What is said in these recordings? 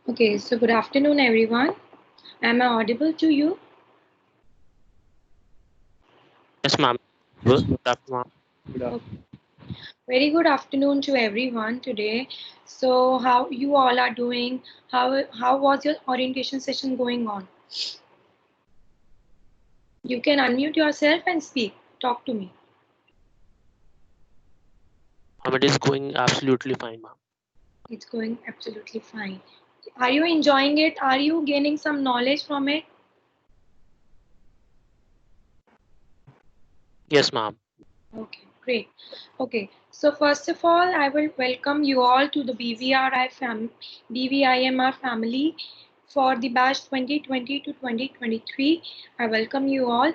Okay, so good afternoon, everyone. Am I audible to you? Yes, ma'am. Good afternoon. Okay. Very good afternoon to everyone today. So, how you all are doing? How was your orientation session going on? You can unmute yourself and speak. Talk to me. It is going absolutely fine, ma'am. It's going absolutely fine. Are you enjoying it? Are you gaining some knowledge from it? Yes, ma'am. Okay, great. Okay, so first of all, I will welcome you all to the BVIMR family for the batch 2020 to 2023. I welcome you all.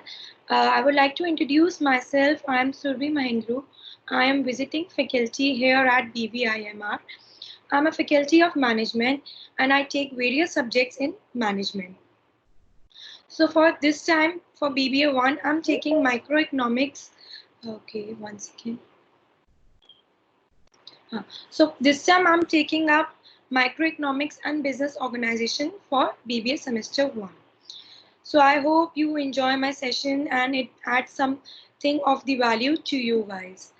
I would like to introduce myself. I am Survi Mahendru. I am visiting faculty here at BVIMR. I'm a faculty of management and I take various subjects in management. So for this time for BBA1, I'm taking microeconomics. Okay, one second. So this time I'm taking up microeconomics and business organization for BBA semester 1. So I hope you enjoy my session and it adds something of the value to you guys.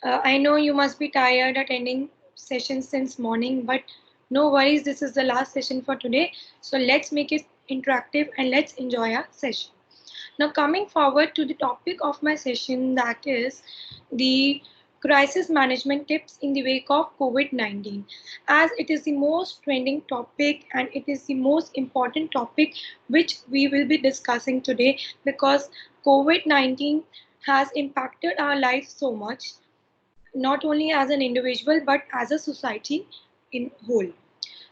I know you must be tired attending sessions since morning, but no worries, this is the last session for today. So let's make it interactive and let's enjoy our session. Now, coming forward to the topic of my session, that is the crisis management tips in the wake of COVID-19, as it is the most trending topic and it is the most important topic which we will be discussing today because COVID-19 has impacted our lives so much, not only as an individual but as a society in whole.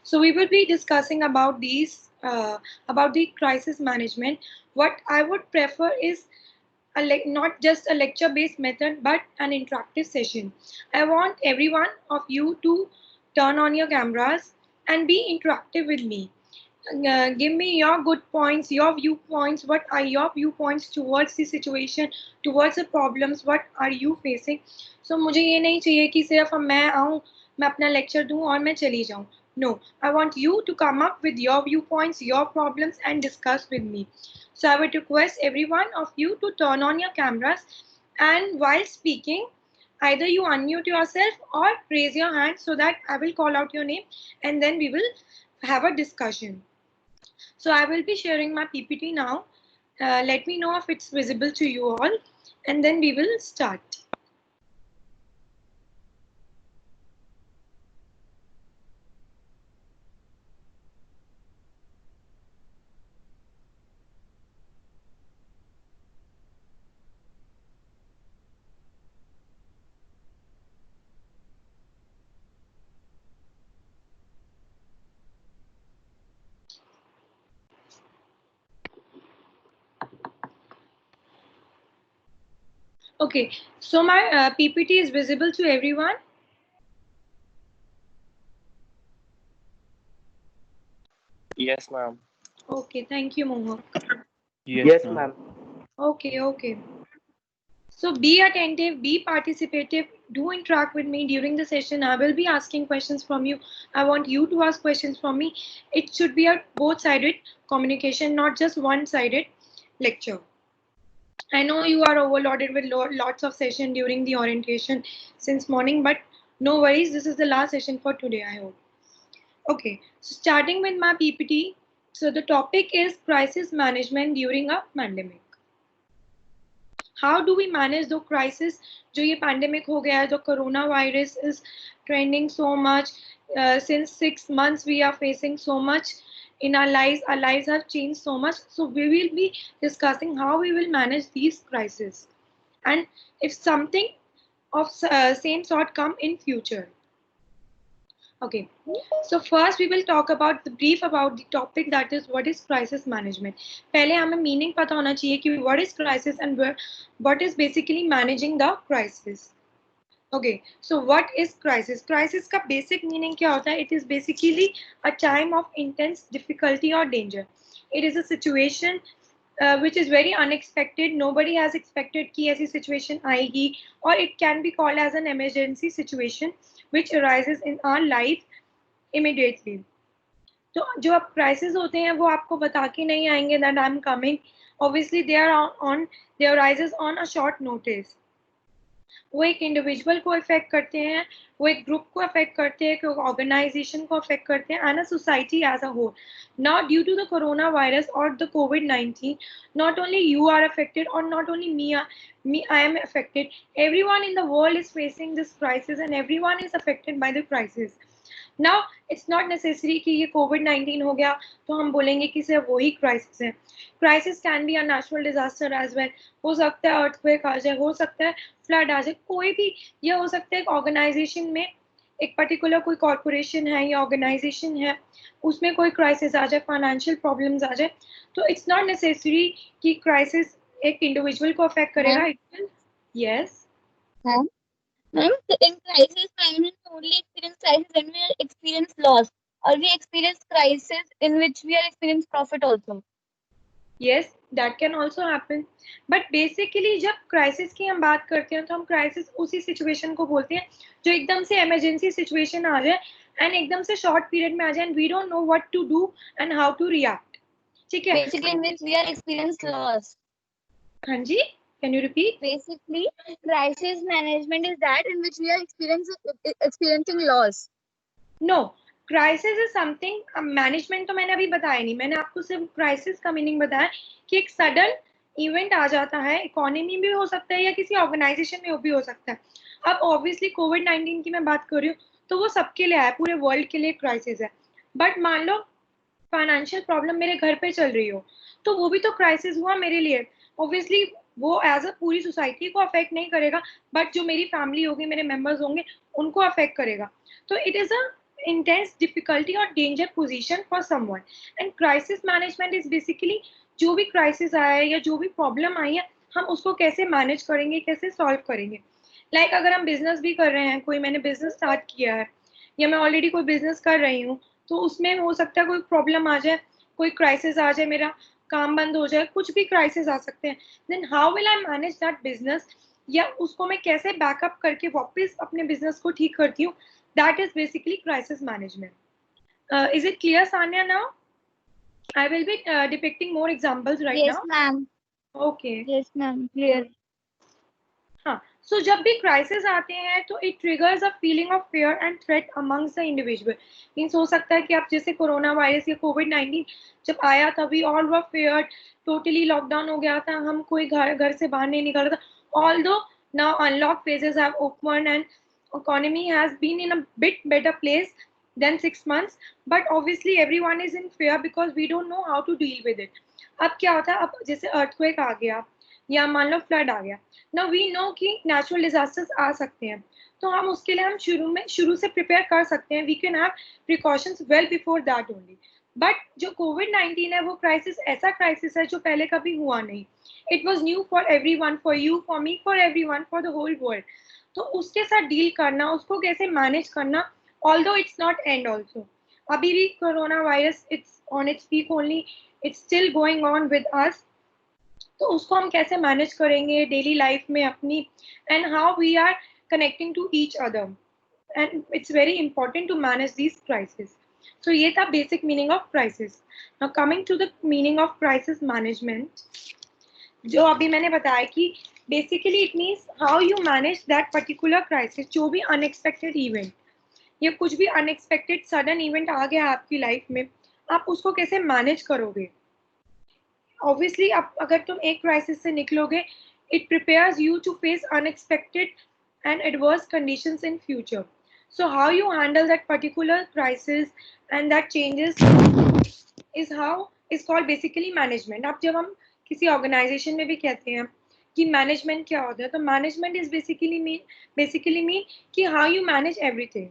So we will be discussing about these about the crisis management. What I would prefer is not just a lecture based method but an interactive session. I want every one of you to turn on your cameras and be interactive with me. Give me your good points, your viewpoints. What are your viewpoints towards the situation, towards the problems? What are you facing? So मुझे ये नहीं चाहिए कि सिर्फ मैं आऊँ, मैं अपना lecture दूँ और मैं चली जाऊँ. No, I want you to come up with your viewpoints, your problems, and discuss with me. So I would request every one of you to turn on your cameras, and while speaking, either you unmute yourself or raise your hand so that I will call out your name, and then we will have a discussion. So I will be sharing my PPT now. Let me know if it's visible to you all, and then we will start. Okay, so my PPT is visible to everyone. Yes, ma'am. Okay, thank you, Mohak. Yes, ma'am. Okay, okay. So be attentive, be participative, do interact with me during the session. I will be asking questions from you. I want you to ask questions from me. It should be a both-sided communication, not just one-sided lecture. I know you are overloaded with lots of session during the orientation since morning, but no worries. This is the last session for today, I hope. Okay, so starting with my PPT. So the topic is crisis management during a pandemic. How do we manage the crisis? जो ये pandemic हो गया है, the coronavirus is trending so much. Since 6 months we are facing so much in our lives. Our lives have changed so much. So we will be discussing how we will manage these crises, and if something of same sort come in future. Okay, so first we will talk about the brief about the topic, that is what is crisis management. पहले हमें meaning पता होना चाहिए कि what is crisis and what is basically managing the crisis. Okay, so what is crisis? Crisis का basic meaning क्या होता है? It is basically a time of intense difficulty or danger. It is a situation which is very unexpected. Nobody has expected कि ऐसी situation आएगी, or it can be called as an emergency situation which arises in our life immediately. तो जो अब crisis होते हैं वो आपको बता के नहीं आएंगे that I am coming, obviously they are on, they arises on a short notice. वो एक इंडिविजुअल को अफेक्ट करते हैं, वो एक ग्रुप को अफेक्ट करते हैं, ऑर्गेनाइजेशन को अफेक्ट करते हैं, and a society as a whole. Now due to the corona virus और the COVID-19, not only you are affected or not only me I am affected, everyone in the world is facing this crisis and everyone is affected by the crisis. Now it's not necessary कि ये COVID-19 हो गया तो हम बोलेंगे कि सिर्फ वही क्राइसिस है। Crisis can be a natural disaster as well, हो सकता है अर्थक्वेक आ जाए, हो सकता है फ्लड आ जाए, कोई भी, ये हो सकता है एक ऑर्गेनाइजेशन में, एक पर्टिकुलर कोई कॉर्पोरेशन है या ऑर्गेनाइजेशन है, उसमें कोई क्राइसिस आ जाए, फाइनेंशियल प्रॉब्लम्स आ जाए, तो इट्स नॉट नेसेसरी कि क्राइसिस एक इंडिविजुअल को अफेक्ट करेगा। Yes Ma'am, in crisis management, we only experience crisis when we experience loss, or we experience crisis in which we are experience profit also. Yes, that can also happen. But basically जब crisis की हम बात करते हैं तो हम crisis उसी situation को बोलते हैं जो एकदम से इमरजेंसी सिचुएशन आ जाए एंड एकदम से शॉर्ट पीरियड में आ जाए and we don't know what to do and how to react. ठीक है, Basically, in which we are experience loss. हाँ जी, can you repeat? Basically, crisis management is that in which we are experiencing loss. No, crisis is something, management तो मैंने अभी बताया नहीं, मैंने आपको सिर्फ क्राइसिस का मीनिंग बताया कि एक सडन इवेंट आ जाता है, इकोनॉमी भी हो सकता है या किसी ऑर्गेनाइजेशन में भी हो सकता है। अब ऑब्वियसली COVID-19 की मैं बात कर रही हूँ तो वो सबके लिए है, पूरे वर्ल्ड के लिए क्राइसिस है। बट मान लो फाइनेंशियल प्रॉब्लम मेरे घर पे चल रही हो तो वो भी तो क्राइसिस हुआ मेरे लिए। ऑब्वियसली वो एज अ पूरी सोसाइटी को अफेक्ट नहीं करेगा, बट जो मेरी फैमिली होगी, मेरे मेंबर्स होंगे, उनको अफेक्ट करेगा। तो it is a intense difficulty or danger position for someone, and crisis management is basically जो भी क्राइसिस आया है या जो भी प्रॉब्लम आई है हम उसको कैसे मैनेज करेंगे, कैसे सॉल्व करेंगे। लाइक अगर हम बिजनेस भी कर रहे हैं, कोई मैंने बिजनेस स्टार्ट किया है या मैं ऑलरेडी कोई बिजनेस कर रही हूँ, तो उसमें हो सकता है कोई प्रॉब्लम आ जाए, कोई क्राइसिस आ जाए, मेरा काम बंद हो जाए, कुछ भी क्राइसिस आ सकते हैं। Then how will I manage that business, या उसको मैं कैसे बैकअप करके वापस अपने बिजनेस को ठीक करती हूँ, that is basically crisis management. Is it clear, Sanya, now? I will be depicting more examples right now. Yes, ma'am. Okay. Yes, ma'am. Clear. हाँ, so जब भी crisis आते हैं तो it triggers a feeling of fear and threat amongst the individual. Means हो सकता है कि आप जैसे कोरोना वायरस या COVID-19 जब आया तभी all were feared, totally lockdown हो गया था, हम कोई घर से बाहर नहीं निकल रहा था। Although now unlock phases have opened and economy has been in a bit better place than 6 months, but obviously everyone is in fear because we don't know how to deal with it. अब क्या होता है, अब जैसे earthquake आ गया या मान लो flood आ गया, नाउ वी नो कि नेचुरल डिजास्टर्स आ सकते हैं, तो हम उसके लिए हम शुरू से प्रिपेयर कर सकते हैं, we can have precautions well before that only. But जो COVID-19 है वो क्राइसिस ऐसा क्राइसिस है जो पहले कभी हुआ नहीं। It was new for everyone, for you, for me, for everyone, for the whole world. तो उसके साथ डील करना, उसको कैसे मैनेज करना, although it's not end also, अभी भी corona virus it's on its peak only, it's still going on with us. तो उसको हम कैसे मैनेज करेंगे डेली लाइफ में अपनी, and how we are connecting to each other, and it's very important to manage this crisis. So ये था basic meaning of crisis. Now coming to the meaning of crisis management, जो अभी मैंने बताया कि basically it means how you manage that particular crisis. जो भी unexpected event या कुछ भी अनएक्सपेक्टेड सडन इवेंट आ गया आपकी लाइफ में, आप उसको कैसे मैनेज करोगे। ऑब्वियसली आप अगर तुम एक क्राइसिस से निकलोगे, it prepares you to face unexpected and adverse conditions in future. So how you handle that particular crisis and that changes is called basically management. अब जब हम किसी ऑर्गेनाइजेशन में भी कहते हैं कि मैनेजमेंट क्या होता है, तो मैनेजमेंट इज बेसिकली मीन कि हाउ यू मैनेज एवरीथिंग।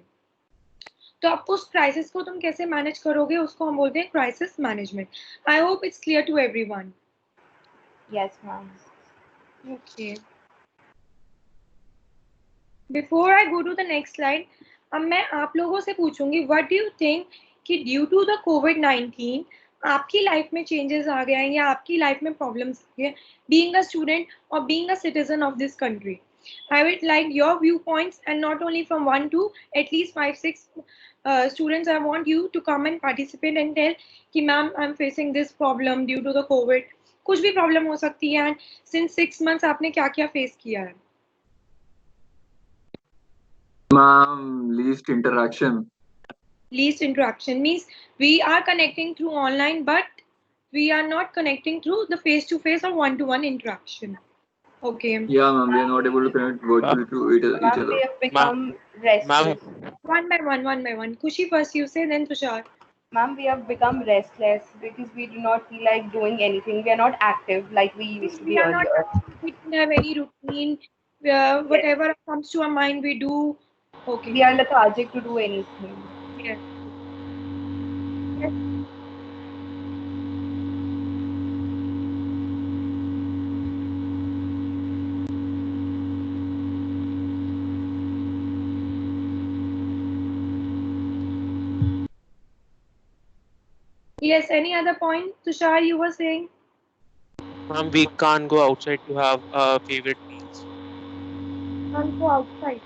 तो अब उस क्राइसिस को तुम कैसे मैनेज करोगे, उसको हम बोलते हैं crisis management. I hope it's clear to everyone. Yes, ma'am. Okay, before I go to the next slide, अब मैं आप लोगों से पूछूंगी व्हाट डू यू थिंक कि ड्यू टू द COVID-19 आपकी लाइफ में चेंजेस आ गए हैं या आपकी लाइफ में प्रॉब्लम्स आ गए बीइंग अ स्टूडेंट और being a citizen of this country. I would like your viewpoints, and not only from 1 to at least 5, 6 students. I want you to come and participate and tell कि ma'am, I'm facing this problem due to the COVID. कुछ भी problem हो सकती है, and since 6 months आपने क्या क्या face किया है? Ma'am, least interaction. Least interaction means we are connecting through online, but we are not connecting through the face-to-face or one-to-one interaction. Okay. Yeah, ma'am, we are not able to connect virtually to each other. We have become restless. One by one. Kushi first, you say, then Tushar. Ma'am, we have become restless because we do not feel like doing anything. We are not active like we used to be earlier. We don't have any routine. Whatever comes to our mind, we do. Okay. We are lethargic to do anything. Yes. Yes, any other point, Tushar, you were saying? Ma'am, we can't go outside to have favorite meals. Can't go outside.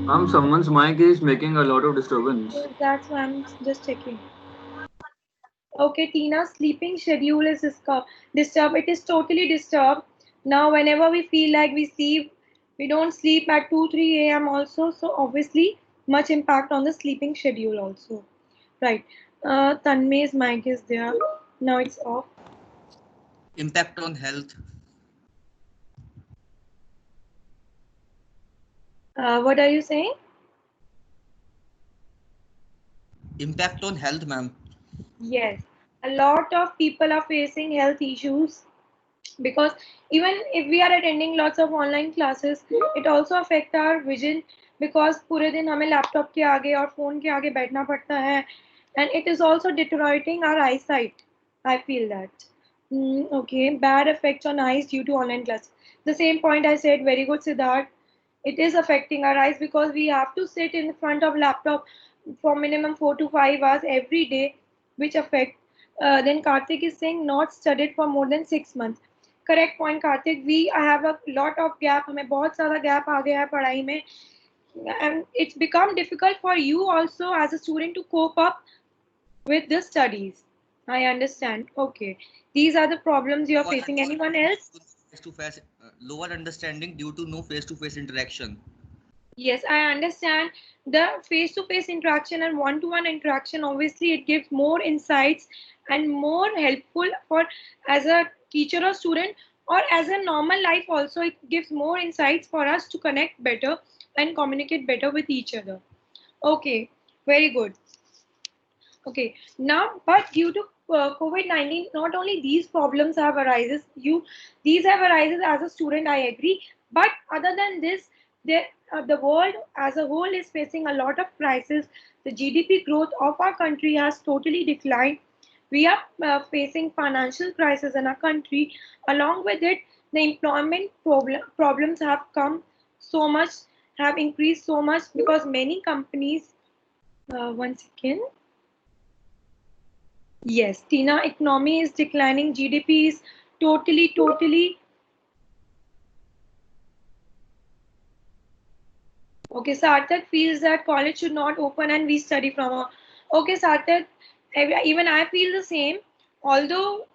Ma'am, someone's mic is making a lot of disturbance. Yes, that's why I'm just checking. Okay, Tina, sleeping schedule is disturbed. It is totally disturbed. Now, whenever we feel like we sleep, we don't sleep at 2, 3 a.m. also. So obviously, much impact on the sleeping schedule also. Right. Tanmay's mic is there. Now it's off. Impact on health. What are you saying? Impact on health, ma'am. Yes, a lot of people are facing health issues because even if we are attending lots of online classes, it also affects our vision because पूरे दिन हमें laptop के आगे और phone के आगे बैठना पड़ता है, and it is also deteriorating our eyesight. I feel that. Okay, bad effects on eyes due to online class. The same point I said. Very good, Siddharth. It is affecting our eyes because we have to sit in front of laptop for minimum 4 to 5 hours every day, which affect. Then Karthik is saying not studied for more than 6 months. Correct point, Karthik. We have a lot of gap. हमें बहुत सारा gap आ गया है पढ़ाई में, and it's become difficult for you also as a student to cope up with the studies. I understand. Okay, these are the problems you are facing. Anyone else? Face-to-face, lower understanding due to no face-to-face interaction. Yes, I understand. The face-to-face interaction and one-to-one interaction, obviously it gives more insights and more helpful for as a teacher or student, or as a normal life also. It gives more insights for us to connect better and communicate better with each other. Okay, very good. Okay, now, but due to COVID-19, not only these problems have arises, these have arises as a student, I agree. But other than this, the world as a whole is facing a lot of crisis. The GDP growth of our country has totally declined. We are facing financial crisis in our country. Along with it, the employment problems have come so much, have increased so much because many companies, once again, yes, Tina, economy is declining. GDP is totally. Okay, Sarthak feels that college should not open and we study from home. Okay, Sarthak, even I feel the same. Although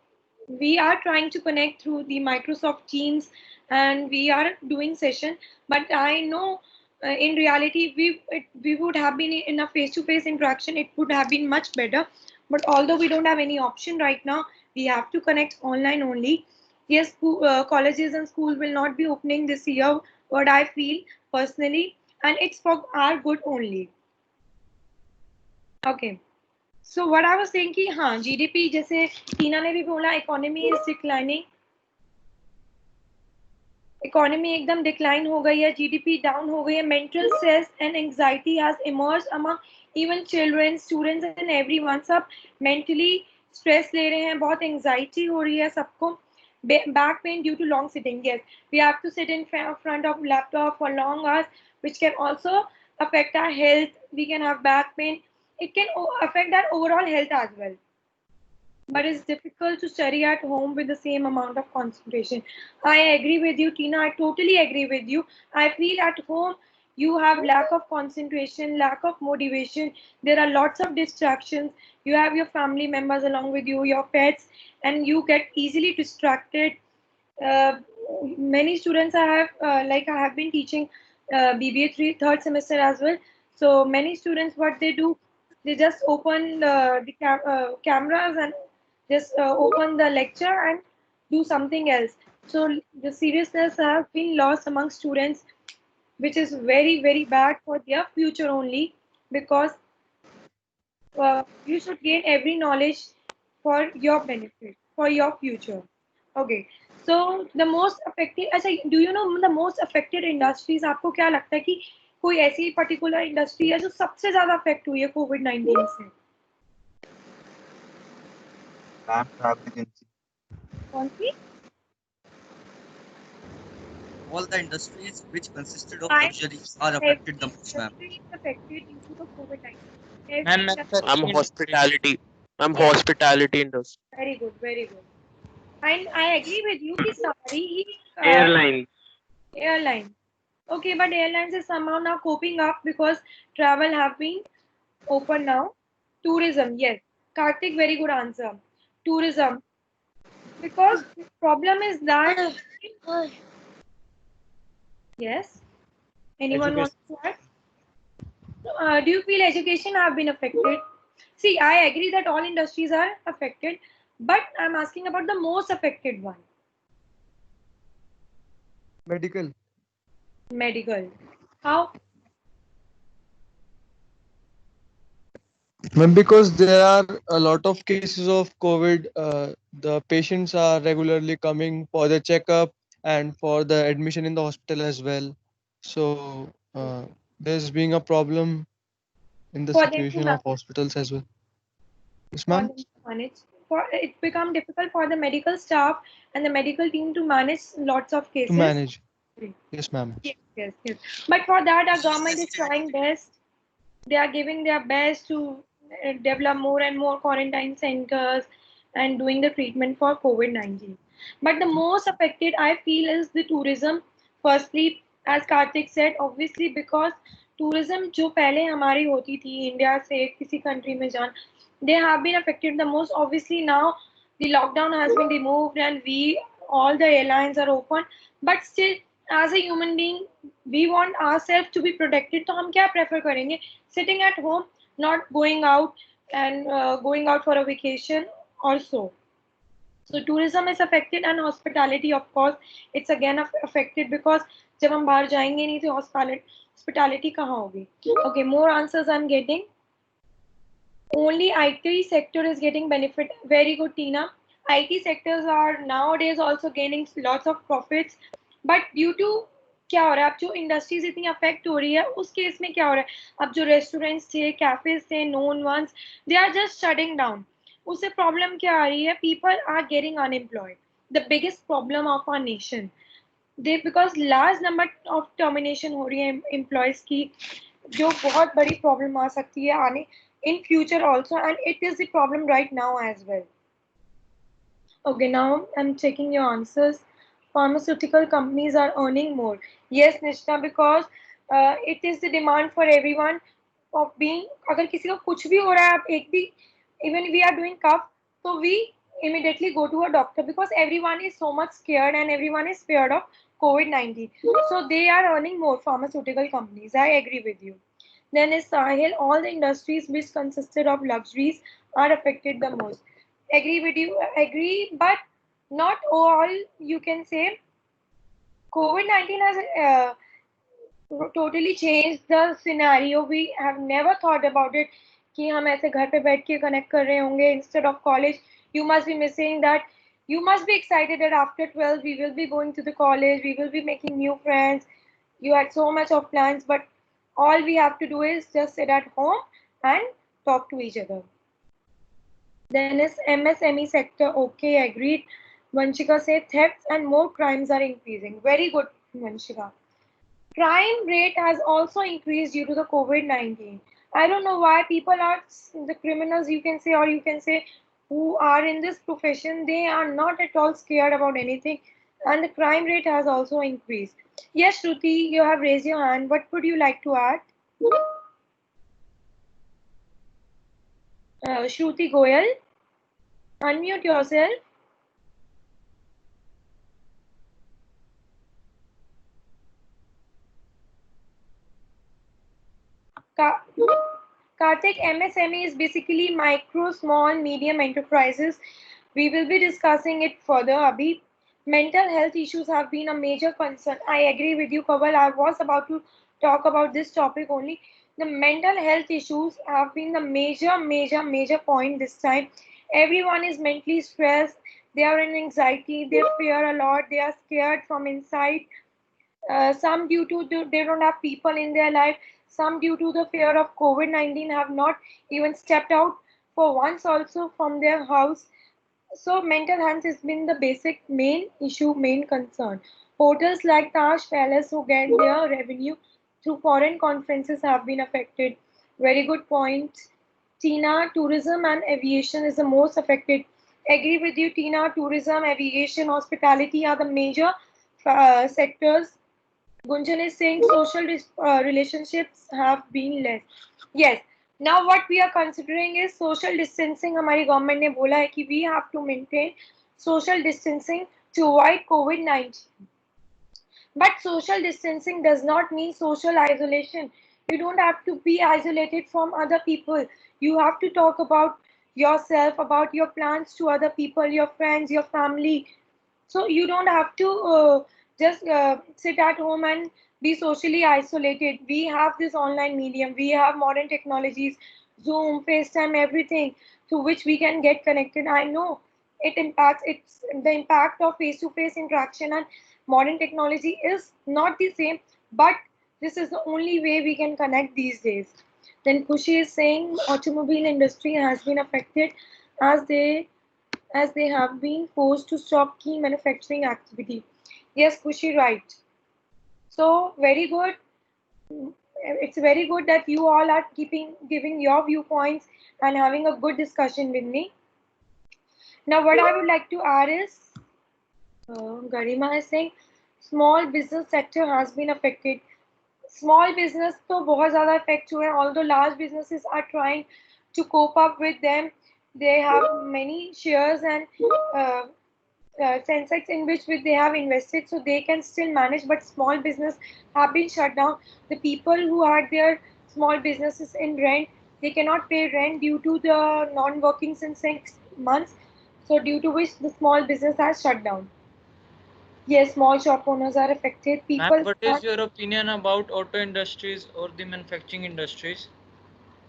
we are trying to connect through the Microsoft Teams and we are doing session, but I know in reality we would have been in a face-to-face interaction. It would have been much better. But although we don't have any option right now, we have to connect online only. Yes, colleges and schools will not be opening this year, what I feel personally, and it's for our good only. Okay. So what I was saying कि हाँ GDP जैसे टीना ने भी बोला economy is declining. Economy एकदम decline हो गई है, GDP down हो गई है, mental stress and anxiety has emerged among even children, students and everyone. सब mentally stress ले रहे हैं, बहुत anxiety हो रही है सबको. Back pain due to long sitting. Yes, we have to sit in front of laptop for long hours, which can also affect our health. We can have back pain. It can affect our overall health as well. but it's difficult to study at home with the same amount of concentration. I agree with you, Tina. I totally agree with you. I feel at home you have lack of concentration, lack of motivation. There are lots of distractions. You have your family members along with you, your pets, and you get easily distracted. uh, Many students I have, like I have been teaching BBA third semester as well. So many students, what they do, they just open the cameras and just open the lecture and do something else. So the seriousness has been lost among students, which is very, very bad for their future only, because you should gain every knowledge for your benefit, for your future. Okay. So the most affected, अच्छा, do you know the most affected industries? आपको क्या लगता है कि कोई ऐसी particular industry है जो सबसे ज़्यादा affect हुई है COVID-19 से? Travel agency. कौन सी? All the industries which consisted of I luxuries are affected the most, ma'am. Every industry is affected due to the COVID-19. I'm Every industry. hospitality. I'm hospitality industry. Very good, very good. And I agree with you कि सारी ही Airlines. airline. Okay, but airlines is somehow now coping up because travel have been open now. Tourism, yes. Karthik, very good answer. Tourism. Because the problem is that yes. Anyone wants to add? Do you feel education have been affected? See, I agree that all industries are affected, but I'm asking about the most affected one. Medical. Medical. How? Ma'am, because there are a lot of cases of COVID, the patients are regularly coming for the checkup and for the admission in the hospital as well. So there's being a problem in the For them to situation of hospitals as well. Yes, for ma'am. them to manage. For it become difficult for the medical staff and the medical team to manage lots of To cases. manage. Yes, ma'am. Yes. But for that, our government is trying best. They are giving their best to develop more and more quarantine centers and doing the treatment for COVID-19. But the most affected, I feel, is the tourism. Firstly, as Karthik said, obviously because tourism जो पहले हमारी होती थी India से किसी country में जाना, they have been affected the most. Obviously now the lockdown has been removed and all the airlines are open, but still as a human being we want ourselves to be protected. तो हम क्या prefer करेंगे? Sitting at home, not going out and going out for a vacation also. So tourism is affected and hospitality, of course, it's again affected because जब हम बाहर जाएंगे नहीं तो hospitality कहाँ होगी? Okay, more answers I'm getting. Only IT sector is getting benefit. Very good, Tina. IT sectors are nowadays also gaining lots of profits, but due to क्या हो रहा है, अब जो इंडस्ट्रीज इतनी अफेक्ट हो रही है उस केस में क्या हो रहा है, अब जो रेस्टोरेंट्स थे, कैफेज थे, known ones, they are just shutting down. उससे प्रॉब्लम क्या आ रही है? People are getting unemployed. The biggest problem of our nation. They because large number of termination हो रही है एम्प्लॉयज की, जो बहुत बड़ी प्रॉब्लम आ सकती है आने in future also, and it is the problem right now as well. Okay, now I'm checking your answers. Pharmaceutical companies are earning more. Yes, Nishna, because it is the demand for everyone of being, अगर किसी को कुछ भी हो रहा है, आप एक भी, even we are doing cough, so we immediately go to a doctor because everyone is so much scared and everyone is scared of COVID-19. So they are earning more, pharmaceutical companies. I agree with you. Then is Sahil, all the industries which consisted of luxuries are affected the most. Agree with you, agree, but not all, you can say. COVID-19 has totally changed the scenario. We have never thought about it कि हम ऐसे घर पे बैठ के connect कर रहे होंगे instead of college. You must be missing that. You must be excited that after 12 we will be going to the college, we will be making new friends. You had so much of plans, but all we have to do is just sit at home and talk to each other. Then is MSME sector. Okay, agreed. Vanshika said thefts and more crimes are increasing. Very good, Vanshika. Crime rate has also increased due to the COVID-19. I don't know why people are the criminals, you can say, or you can say who are in this profession, they are not at all scared about anything, and the crime rate has also increased. Yes, Shruti, you have raised your hand. What would you like to add? Shruti Goyal, unmute yourself. Karthik, MSME is basically micro, small, medium enterprises. We will be discussing it further, Abhi. Mental health issues have been a major concern. I agree with you, Kawal. I was about to talk about this topic only. The mental health issues have been the major point this time. Everyone is mentally stressed. They are in anxiety. They fear a lot. They are scared from inside. Some due to they don't have people in their life, some due to the fear of COVID-19 have not even stepped out for once also from their house. So mental health has been the basic main issue, main concern. Hotels like Taj Palace who get their revenue through foreign conferences have been affected. Very good point. Tina, tourism and aviation is the most affected. Agree with you, Tina. Tourism, aviation, hospitality are the major sectors. Gunjan is saying social relationships have been less. Yes. Now what we are considering is social distancing. हमारी government ने बोला है कि we have to maintain social distancing to avoid COVID-19. But social distancing does not mean social isolation. You don't have to be isolated from other people. You have to talk about yourself, about your plans to other people, your friends, your family. So you don't have to just sit at home and be socially isolated. We have this online medium. We have modern technologies, Zoom, FaceTime, everything through which we can get connected. I know it's the impact of face-to-face interaction and modern technology is not the same, but this is the only way we can connect these days. Then Kushi is saying automobile industry has been affected as they have been forced to stop key manufacturing activity. Yes, Kushi, right. So very good. It's very good that you all are giving your viewpoints and having a good discussion with me. Now, what I would like to add is, Garima is saying, small business sector has been affected. Small business तो बहुत ज़्यादा affect हुए हैं. Although large businesses are trying to cope up with them, they have many shares and Sensex in which they have invested, so they can still manage. But small business have been shut down. The people who had their small businesses in rent, they cannot pay rent due to the non-working since 6 months. So due to which the small business has shut down. Yes, small shop owners are affected. Ma'am, People. what is your opinion about auto industries or the manufacturing industries?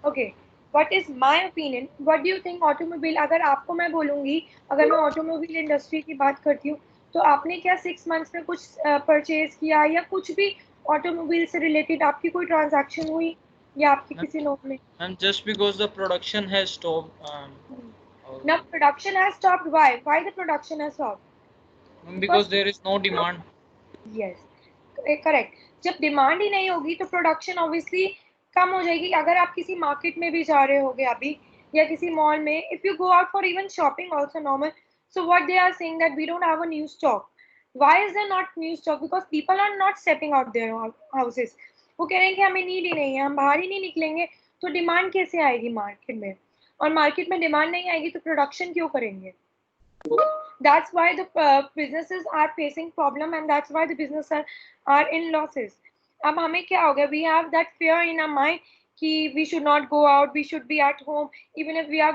Okay, what is my opinion? What do you think automobile? अगर आपको मैं बोलूँगी, अगर मैं automobile industry की बात करती हूँ, तो आपने क्या 6 months में कुछ परचेज किया या कुछ भी ऑटोमोबाइल से रिलेटेड आपकी कोई ट्रांजैक्शन हुई या आपकी किसी लोग में? And just because the production has stopped. Now production has stopped. Why? Why the production has stopped? Because there is no demand. Yes, correct. जब डिमांड ही नहीं होगी तो प्रोडक्शन ऑब्वियसली कम हो जाएगी. अगर आप किसी मार्केट में भी जा रहे होगे अभी या किसी मॉल में, if you go out for even shopping also normal, so what they are saying that we don't have a new stock. Why is there not new stock? Because people are not stepping out their houses. वो कह रहे हैं कि हमें need ही नहीं है, हम बाहर ही नहीं निकलेंगे, तो डिमांड कैसे आएगी मार्केट में? और मार्केट में डिमांड नहीं आएगी तो प्रोडक्शन क्यों करेंगे? That's why the businesses are facing problem and that's why the businesses are in losses. अब हमें क्या हो गया? We have that fear in our mind कि we should not go out, we should be at home. Even if we are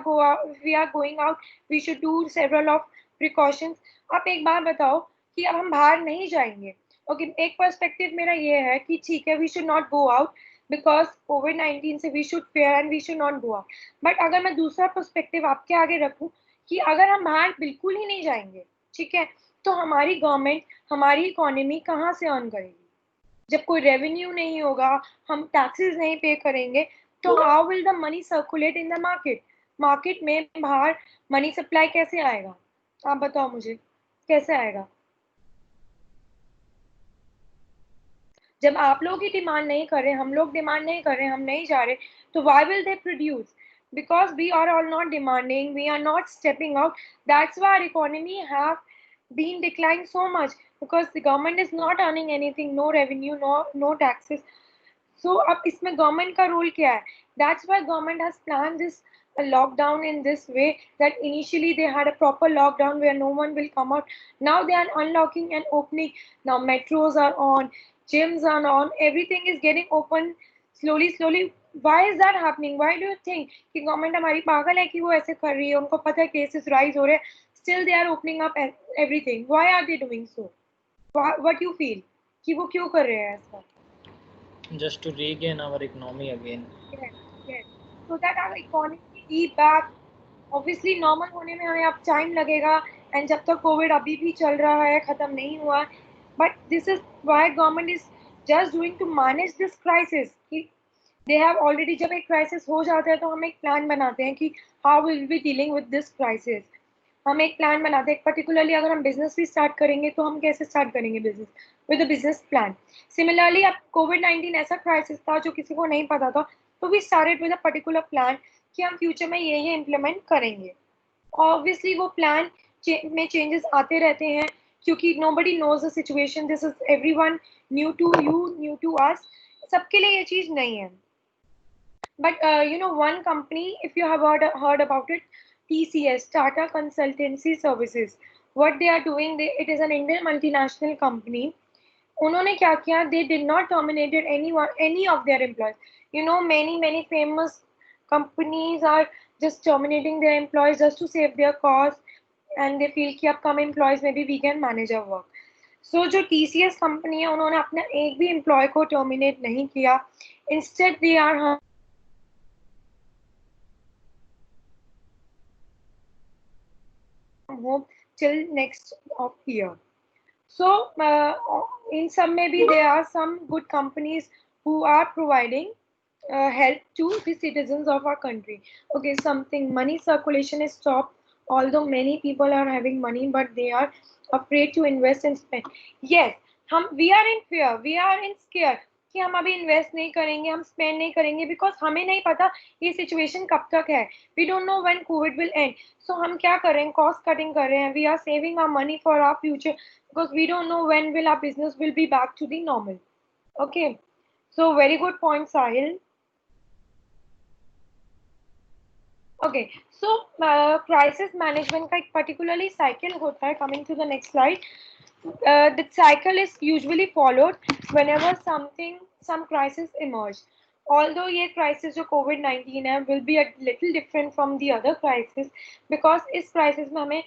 going out, we should do several of precautions. आप एक बात बताओ कि अब हम बाहर नहीं जाएंगे. Okay, एक पर्सपेक्टिव मेरा ये है कि ठीक है, we should not go out because COVID-19 से we should fear and we should not go out. But अगर मैं दूसरा पर्सपेक्टिव आपके आगे रखूं कि अगर हम बाहर बिल्कुल ही नहीं जाएंगे, ठीक है, तो हमारी गवर्नमेंट हमारी इकोनॉमी कहाँ से अर्न करेगी? जब कोई रेवेन्यू नहीं होगा, हम टैक्सेस नहीं पे करेंगे, तो how will the money circulate in the market? Market में बाहर मनी सप्लाई कैसे आएगा? आप बताओ मुझे, कैसे आएगा? जब आप लोग ही डिमांड नहीं कर रहे, हम लोग डिमांड नहीं कर रहे, हम नहीं जा रहे, तो why will they produce? because we are all not demanding, we are not stepping out. That's why our economy have been declining so much, because the government is not earning anything, no revenue, no taxes. So अब इसमें government का role क्या है? That's why government has planned this lockdown in this way, that initially they had a proper lockdown where no one will come out. Now they are unlocking and opening. Now metros are on, gyms are on, everything is getting open slowly slowly. Why is that happening? Why do you think कि government हमारी पागल है कि वो ऐसे कर रही है? उनको पता है cases rise हो रहे हैं, still they are opening up everything. Why are they doing so? What you feel कि वो क्यों कर रहे हैं ऐसा? Just to regain our economy again. Yes, yes. So that our economy be back. Obviously normal होने में हमें अब time लगेगा, and जब तक COVID अभी भी चल रहा है, खत्म नहीं हुआ. But this is why government is just doing to manage this crisis. कि they have already, जब एक crisis हो जाता है तो हम एक plan बनाते हैं कि how will we dealing with this crisis. हम एक प्लान बनाते हैं, पर्टिकुलरली अगर हम बिजनेस भी स्टार्ट करेंगे तो हम कैसे स्टार्ट करेंगे business, with a business plan. Similarly अब कोविड-19 ऐसा क्राइसिस था जो किसी को नहीं पता था, तो we started with a particular plan कि हम फ्यूचर में ये इम्प्लीमेंट करेंगे. ऑब्वियसली वो प्लान में चेंजेस आते रहते हैं, क्योंकि nobody knows the situation. This is everyone new to you, new to us, सबके लिए ये चीज नहीं है. But one company, if you have heard about it, TCS, Tata Consultancy Services, what they are doing, it is an Indian multinational company. उन्होंने क्या किया? They did not terminated any of their employees. Many famous companies are just terminating their employees just to save their cost, and they feel कि अब कम employees maybe we can manage our work. So जो TCS company है, उन्होंने अपने एक भी employ को terminate नहीं किया. Instead they are home till next of year. So in some, maybe there are some good companies who are providing help to the citizens of our country. Okay, something money circulation is stopped, although many people are having money, but they are afraid to invest and spend. Yes, we are in fear, we are in scare कि हम अभी invest नहीं करेंगे, हम spend नहीं करेंगे, because हमें नहीं पता ये सिचुएशन कब तक है. We don't know when COVID will end. So हम क्या कर रहे हैं? कॉस्ट कटिंग कर रहे हैं. We are saving our money for our future, because we don't know when will our business will be back to the normal. Okay, so very good point, Sahil. Okay, so crisis management का एक particularly cycle होता है. Coming to the next slide, the cycle is usually followed whenever some crisis emerge. Although ये crisis जो COVID-19 है will be a little different from the other crisis, because इस crisis में हमें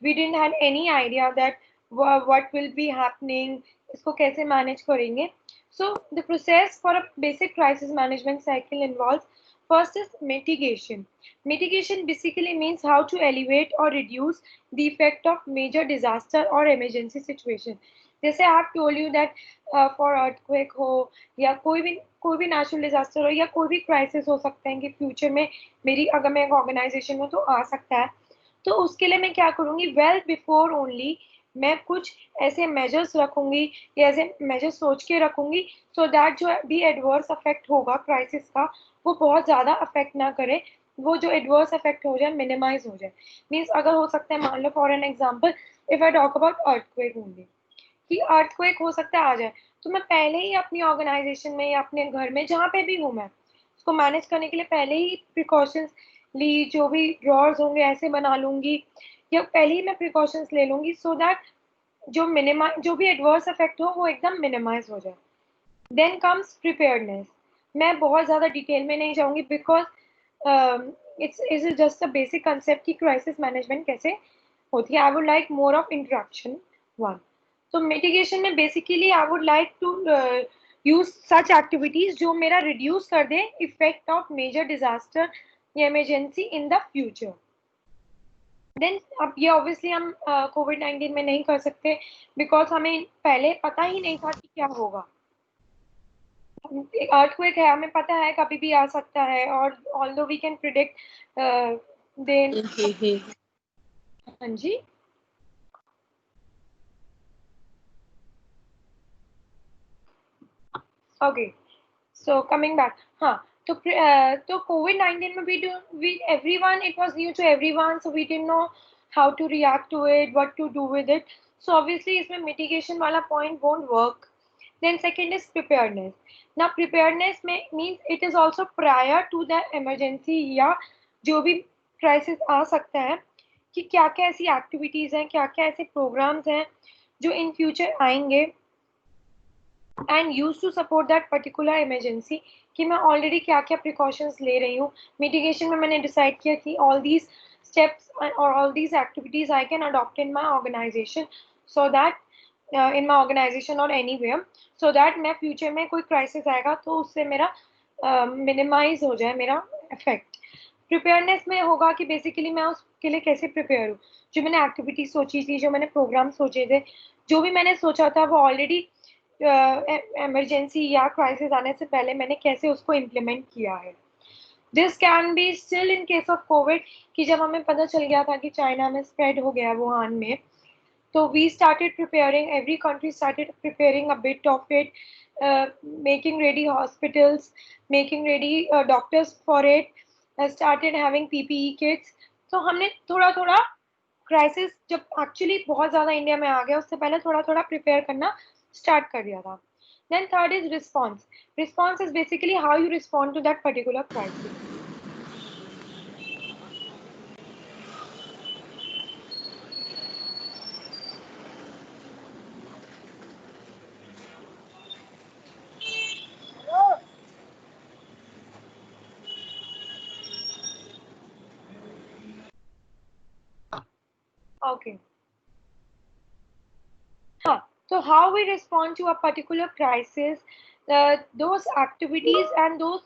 we didn't have any idea that what will be happening, इसको कैसे manage करेंगे. So the process for a basic crisis management cycle involves, first is mitigation. Mitigation basically means how to alleviate or reduce the effect of major disaster or emergency situation. जैसे I have told you that for earthquake हो या कोई भी natural disaster हो या कोई भी crisis हो सकता है कि future में मेरी, अगर मैं एक organization हूँ तो आ सकता है. तो उसके लिए मैं क्या करूँगी? वेल बिफोर ओनली मैं कुछ ऐसे मेजर्स रखूंगी या ऐसे मेजर्स सोच के रखूंगी, सो दैट जो भी एडवर्स अफेक्ट होगा क्राइसिस का वो बहुत ज़्यादा अफेक्ट ना करे, वो जो एडवर्स अफेक्ट हो जाए मिनिमाइज हो जाए. मीन्स अगर हो सकता है, मान लो for an example, if I talk about earthquake only, कि अर्थक्वेक हो सकता है आ जाए, तो मैं पहले ही अपनी ऑर्गेनाइजेशन में या अपने घर में जहाँ पे भी हूँ, मैं उसको मैनेज करने के लिए पहले ही प्रिकॉशंस ली, जो भी ड्रॉर्स होंगे ऐसे बना लूंगी, या पहले ही मैं प्रिकॉशंस ले लूंगी, सो दैट जो भी एडवर्स इफेक्ट हो वो एकदम मिनिमाइज हो जाए. Then comes preparedness. मैं बहुत ज़्यादा डिटेल में नहीं जाऊंगी, because it's just a basic concept की क्राइसिस मैनेजमेंट कैसे होती है. I would like more of introduction one. तो मिटिगेशन में basically I would like to use such activities जो मेरा रिड्यूस कर दे इफेक्ट ऑफ मेजर डिजास्टर या emergency in the future. Then अब ये ऑब्वियसली हम कोविड-19 में नहीं कर सकते, बिकॉज हमें पहले पता ही नहीं था कि क्या होगा. अर्थक्वेक है, हमें पता है कभी भी आ सकता है, और although we can predict then. हाँ जी, ओके, सो कमिंग बैक. हाँ, तो COVID-19 में we everyone, it was new to everyone, so we didn't know how to react to it, what to do with it. So obviously इसमें mitigation वाला point won't work. Then second is preparedness. Now preparedness means it is also prior to the emergency या जो भी crisis आ सकता है, कि क्या क्या ऐसी activities हैं, क्या क्या ऐसे programs हैं जो in future आएंगे and used to support that particular emergency, कि मैं already क्या क्या precautions ले रही हूँ. Mitigation में मैंने decide किया कि all these steps or all these activities I can adopt in my organization, so that in my organization or anywhere, so that मैं future में कोई crisis आएगा तो उससे मेरा minimize हो जाए मेरा effect. Preparedness में होगा कि basically मैं उसके लिए कैसे prepare हूँ. जो मैंने activity सोची थी, जो मैंने program सोचे थे, जो भी मैंने सोचा था वो already emergency या crisis आने से पहले मैंने कैसे उसको implement किया है. This can be still in case of COVID, कि जब हमें पता चल गया था कि चाइना में spread हो गया वुहान में, तो we started preparing, every country started preparing a bit of it, making ready hospitals, making ready doctors for it, started having PPE kits. तो हमने थोड़ा थोड़ा crisis जब actually बहुत ज़्यादा इंडिया में आ गया उससे पहले थोड़ा थोड़ा prepare करना start कर दिया था. Then third is response. Response is basically how you respond to that particular crisis. Okay. So how we respond to a particular crisis, those activities and those,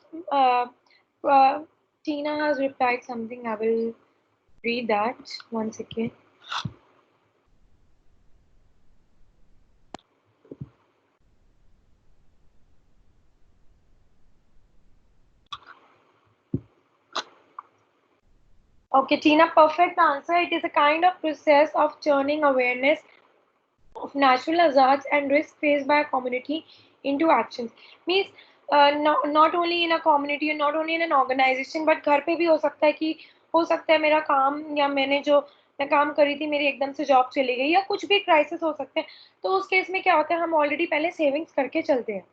Tina has replied something. I will read that once again. Okay, Tina, perfect answer. It is a kind of process of turning awareness of natural hazards and risks faced by a community into actions. Means not only in a community and not only in an organization, but घर पे भी हो सकता है कि हो सकता है मेरा काम या मैं काम करी थी मेरी एकदम से जॉब चली गई या कुछ भी क्राइसिस हो सकते हैं. तो उस केस में क्या होता है, हम ऑलरेडी पहले सेविंग्स करके चलते हैं.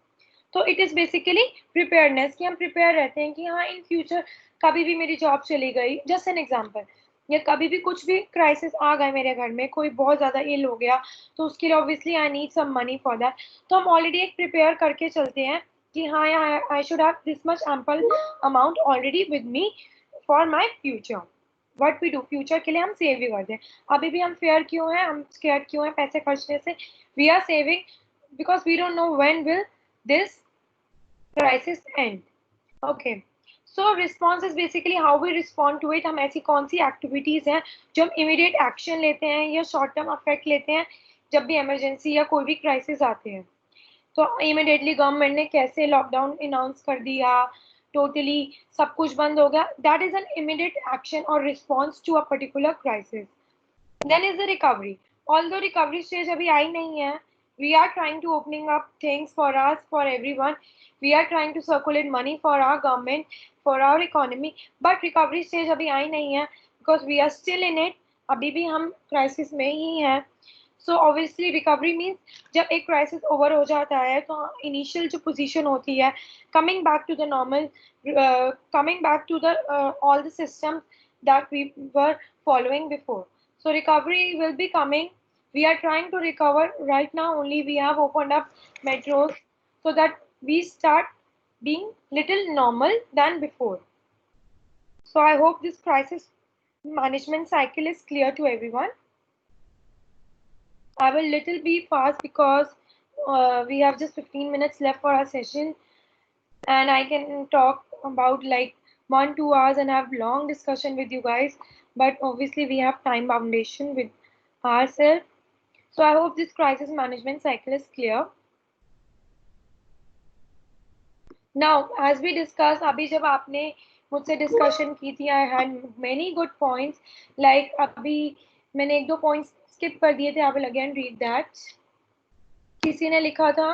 तो इट इज बेसिकली प्रिपेयरनेस, कि हम प्रिपेयर रहते हैं कि हाँ इन फ्यूचर कभी भी मेरी जॉब चली गई, जस्ट एन एग्जांपल, या कभी भी कुछ भी क्राइसिस आ गए मेरे घर में, कोई बहुत ज़्यादा इल हो गया तो उसके लिए obviously I need some money for that. तो हम ऑलरेडी एक प्रिपेयर करके चलते हैं कि हाँ I should have this much ample amount already with me for my future. What we do, future के लिए हम सेव भी करते हैं. अभी भी हम फेयर क्यों हैं, हम स्केयर्ड क्यों हैं पैसे खर्चने से, we are saving because we don't know when will this crisis end. Okay, so response is basically how we respond to it. हम ऐसी कौन सी activities हैं जो हम immediate action लेते हैं या short term effect लेते हैं जब भी emergency या कोई भी crisis आते हैं. तो immediately government ने कैसे lockdown announce कर दिया, totally सब कुछ बंद हो गया, that is an immediate action or response to a particular crisis. Then is the recovery. Although recovery stage अभी आई नहीं है, we are trying to opening up things for us, for everyone. We are trying to circulate money for our government, for our economy. But recovery stage अभी आई नहीं है because we are still in it. अभी भी हम crisis में ही हैं. So obviously recovery means जब एक crisis over हो जाता है तो initial जो position होती है, coming back to the normal, coming back to the all the systems that we were following before. So recovery will be coming. We are trying to recover right now. Only we have opened up metros so that we start being little normal than before. So I hope this crisis management cycle is clear to everyone. I will little be fast because we have just 15 minutes left for our session, and I can talk about like 1-2 hours and have long discussion with you guys, but obviously we have time foundation with ourselves. So I hope this crisis management cycle is clear. Now, as we discussed, अभी जब आपने मुझसे discussion की थी, I had many good points. Like अभी मैंने 1-2 points skip कर दिए थे. I will again read that. किसी ने लिखा था,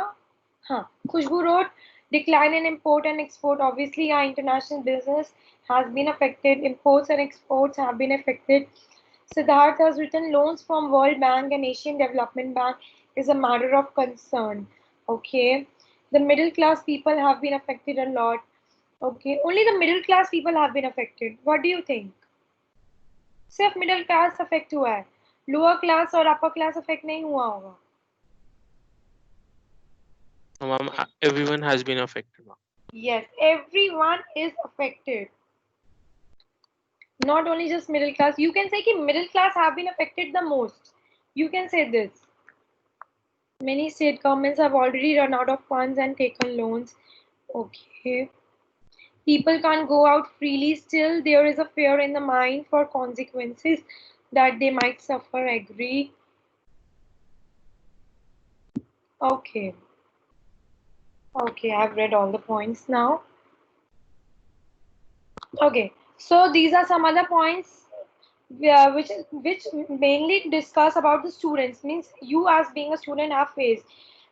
हाँ, खुशबू wrote, Decline in import and export. Obviously, our international business has been affected. Imports and exports have been affected. Siddharth has written loans from World Bank and Asian Development Bank is a matter of concern. Okay. The middle class people have been affected a lot. Okay. Only the middle class people have been affected. What do you think? सिर्फ middle class affect हुआ है, lower class और upper class affect नहीं हुआ होगा? Ma'am, everyone has been affected. Yes, everyone is affected. Not only just middle class. You can say that middle class have been affected the most. You can say this. Many state governments have already run out of funds and taken loans. Okay. People can't go out freely. Still, there is a fear in the mind for consequences that they might suffer. Agree. Okay. Okay, I've read all the points now. Okay, so these are some other points which mainly discuss about the students. Means you as being a student have faced.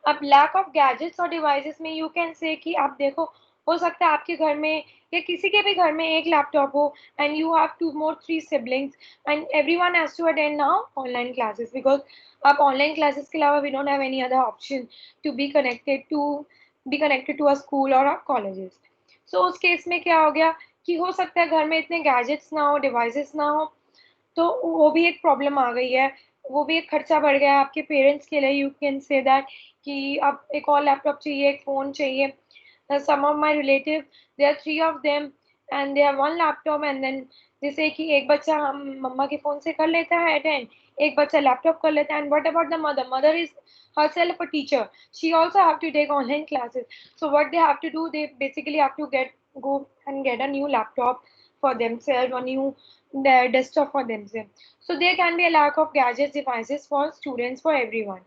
अब lack of gadgets और devices में you can say कि आप देखो हो सकता है आपके घर में या किसी के भी घर में एक लैपटॉप हो and you have 2 more 3 siblings and everyone has to attend now online classes because अब online classes के अलावा we don't have any other option to be connected to a school or a colleges. So उस case में क्या हो गया कि हो सकता है घर में इतने गैजेट्स ना हो, डिवाइसेस ना हो, तो वो भी एक प्रॉब्लम आ गई है, वो भी एक खर्चा बढ़ गया है आपके पेरेंट्स के लिए. यू कैन से दैट कि अब एक और लैपटॉप चाहिए, एक फ़ोन चाहिए. Some of my relative they are 3 of them and they have 1 laptop and then जैसे कि एक बच्चा हम मम्मा के फ़ोन से कर लेता है अटेंड, एक बच्चा लैपटॉप कर लेता है. And what about the mother? Mother is herself a teacher. She also have to take online classes. So what they have to do, they basically have to go and get a new laptop for themselves, a new desktop for themselves. So there can be a lack of gadgets, devices for students, for everyone.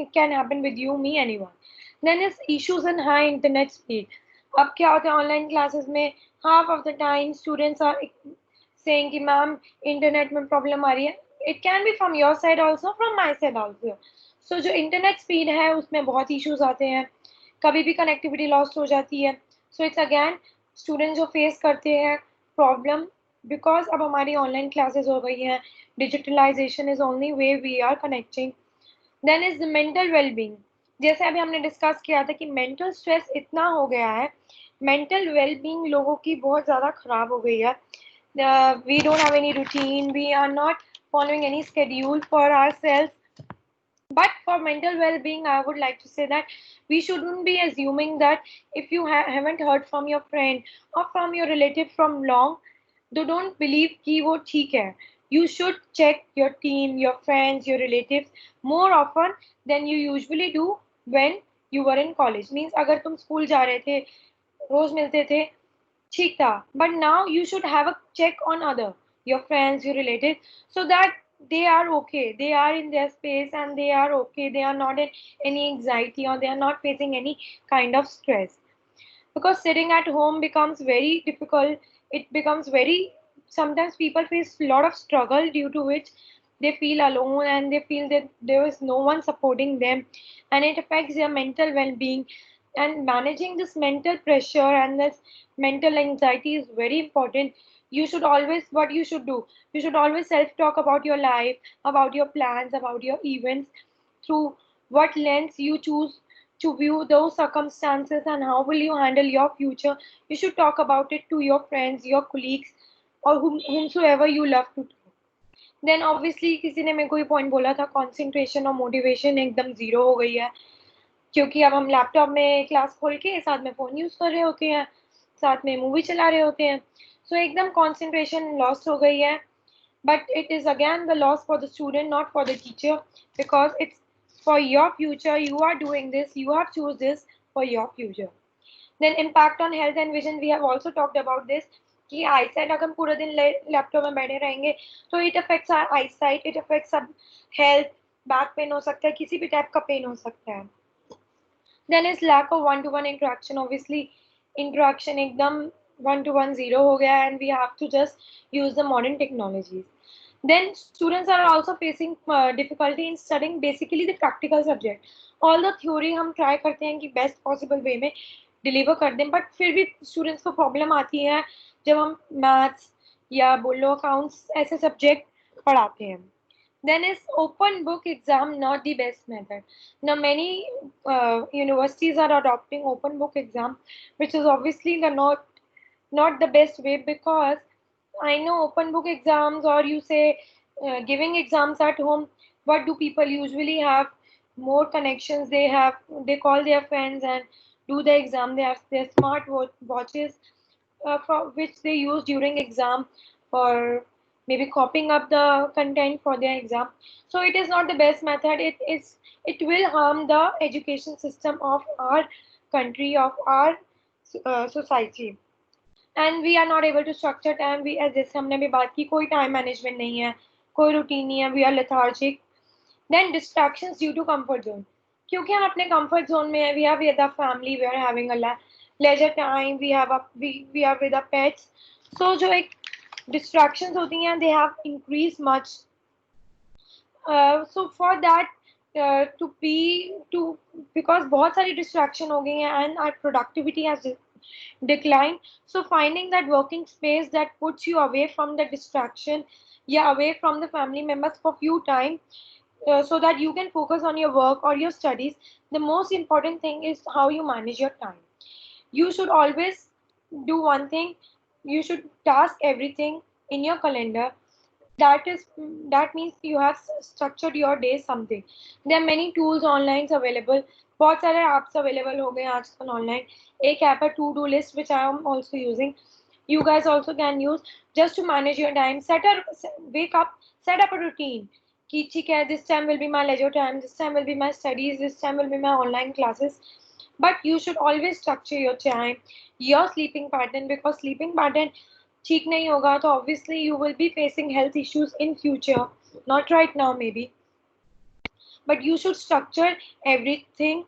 It can happen with you, me, anyone. Then is issues in high internet speed. अब क्या होता है online classes में half of the time students are saying कि ma'am internet में problem आ रही है. It can be from your side also, from my side also. So जो इंटरनेट स्पीड है उसमें बहुत इश्यूज आते हैं, कभी भी कनेक्टिविटी लॉस्ट हो जाती है. सो इट्स अगेन स्टूडेंट जो फेस करते हैं प्रॉब्लम बिकॉज अब हमारी ऑनलाइन क्लासेस हो गई हैं, digitalization is only way we are connecting. Then is mental wellbeing. जैसे अभी हमने डिस्कस किया था कि मेंटल स्ट्रेस इतना हो गया है, मेंटल वेलबींग लोगों की बहुत ज़्यादा ख़राब हो गई है. We don't have any routine, we are not following any schedule for our self. But for mental well-being, I would like to say that we shouldn't be assuming that if you haven't heard from your friend or from your relative from long, don't believe कि वो ठीक है. You should check your team, your friends, your relatives more often than you usually do when you were in college. Means अगर तुम school जा रहे थे, रोज मिलते थे, ठीक था. But now you should have a check on your friends, your relatives, so that they are okay, they are in their space and they are okay, they are not in any anxiety or they are not facing any kind of stress. Because sitting at home becomes very difficult, it becomes very, sometimes people face a lot of struggle due to which they feel alone and they feel that there is no one supporting them and it affects their mental well-being. And managing this mental pressure and this mental anxiety is very important. You should always, what you should do, you should always self-talk about your life, about your plans, about your events, through what lens you choose to view those circumstances and how will you handle your future. You should talk about it to your friends, your colleagues, or whomsoever you love to talk. Then obviously किसी ने मेरे को ये point बोला था, concentration और motivation एकदम zero हो गई है क्योंकि अब हम लैपटॉप में क्लास खोल के साथ में फ़ोन यूज़ कर रहे होते हैं, साथ में मूवी चला रहे होते हैं. सो एकदम concentration lost हो गई है. But it is again the loss for the student, not for the teacher, because it's for your future. You are doing this, you have choose this for your future. Then impact on health and vision, we have also talked about this कि eyesight अगर हम पूरा दिन laptop में बैठे रहेंगे तो it affects our eyesight, it affects our health, back pain हो सकता है, किसी भी टाइप का पेन हो सकता है. Then is lack of one to one interaction. Obviously interaction एकदम वन टू वन जीरो हो गया and we have to just use the modern technologies. Then students are also facing difficulty in studying basically the practical subject. All the theory हम try करते हैं कि best possible way में deliver कर दें, but फिर भी स्टूडेंट्स को प्रॉब्लम आती है जब हम मैथ्स या बोलो अकाउंट्स ऐसे सब्जेक्ट पढ़ाते हैं. Then is open book exam not the best method? Now many universities are adopting open book exam, which is obviously the not the best way, because I know open book exams, or you say giving exams at home, what do people usually have? More connections they have, they call their friends and do the exam. They have their smart watches for which they use during exam for maybe copying up the content for their exam. So it is not the best method. It will harm the education system of our country, of our society. And we are not able to structure time. We, as जैसे हमने भी बात की, कोई time management नहीं है, कोई routine नहीं है. We are lethargic. Then distractions due to comfort zone. क्योंकि हम अपने comfort zone में हैं, we are with our family, we are having a leisure time, we are with our pets. So जो एक distractions होती हैं, they have increased much. So for that because बहुत सारी distraction हो गई हैं and our productivity has declined. So finding that working space that puts you away from the distraction, yeah, away from the family members for few time, so that you can focus on your work or your studies. The most important thing is how you manage your time. You should always do one thing. You should task everything in your calendar. That means you have structured your day something. There are many tools online available. बहुत सारे apps available हो गए हैं आजकल online. एक app है to do list, which I am also using. You guys also can use just to manage your time. Wake up, set up a routine. कि ठीक है, this time will be my leisure time, this time will be my studies, this time will be my online classes. But you should always structure your time, your sleeping pattern, because sleeping pattern ठीक नहीं होगा तो obviously you will be facing health issues in future, not right now maybe, but you should structure everything.